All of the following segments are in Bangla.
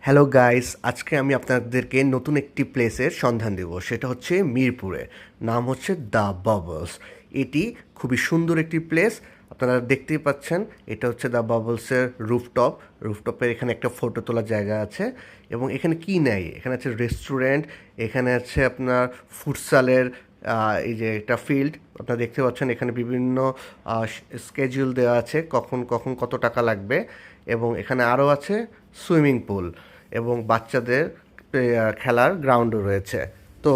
হ্যালো গাইস, আজকে আমি আপনাদেরকে নতুন একটি প্লেসের সন্ধান দেব। সেটা হচ্ছে মিরপুরে। নাম হচ্ছে দ্য বাবলস। এটি খুবই সুন্দর একটি প্লেস। আপনারা দেখতেই পাচ্ছেন, এটা হচ্ছে দ্য বাবলসের রুফটপ। রুফটপের এখানে একটা ফটো তোলার জায়গা আছে। এবং এখানে কি নেই, এখানে আছে রেস্টুরেন্ট, এখানে আছে আপনার ফুটসালের এই যে একটা ফিল্ড আপনারা দেখতে পাচ্ছেন। এখানে বিভিন্ন স্কেডিউল দেওয়া আছে, কখন কখন কত টাকা লাগবে। এবং এখানে আরও আছে সুইমিং পুল এবং বাচ্চাদের খেলার গ্রাউন্ডও রয়েছে। তো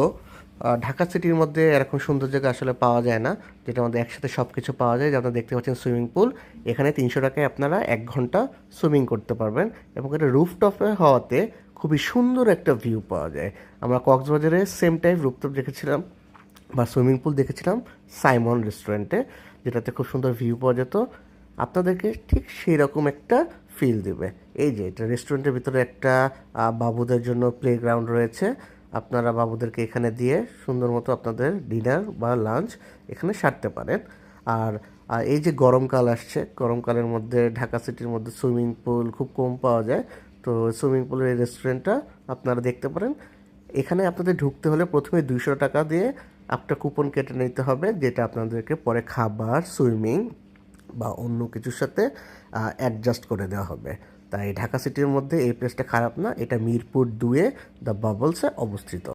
ঢাকা সিটির মধ্যে এরকম সুন্দর জায়গা আসলে পাওয়া যায় না, যেটার মধ্যে একসাথে সব কিছু পাওয়া যায়। যে আপনারা দেখতে পাচ্ছেন সুইমিং পুল, এখানে 300 টাকায় আপনারা 1 ঘন্টা সুইমিং করতে পারবেন। এবং এটা রুফটপে হওয়াতে খুবই সুন্দর একটা ভিউ পাওয়া যায়। আমরা কক্সবাজারে সেম টাইপ রুফটপ দেখেছিলাম বা সুইমিং পুল দেখেছিলাম সাইমন রেস্টুরেন্টে, যেটাতে খুব সুন্দর ভিউ পাওয়া যেত। আপনাদেরকে ঠিক সেই রকম একটা ফিল দেবে। এই যে এটা রেস্টুরেন্টের ভিতরে একটা বাবুদের জন্য প্লে গ্রাউন্ড রয়েছে। আপনারা বাবুদেরকে এখানে দিয়ে সুন্দর মতো আপনাদের ডিনার বা লাঞ্চ এখানে সারতে পারেন। আর এই যে গরমকাল আসছে, গরমকালের মধ্যে ঢাকা সিটির মধ্যে সুইমিং পুল খুব কম পাওয়া যায়। তো সুইমিং পুলের এই রেস্টুরেন্টটা আপনারা দেখতে পারেন। এখানে আপনাদের ঢুকতে হলে প্রথমে 200 টাকা দিয়ে একটা কুপন কেটে নিতে হবে, যেটা আপনাদেরকে পরে খাবার, সুইমিং বা অন্য কিছুর সাথে অ্যাডজাস্ট করে দেওয়া হবে। তাই ঢাকা সিটির মধ্যে এই প্লেসটা খারাপ না, এটা মিরপুর 2-এ দ্য বাবলসে অবস্থিত।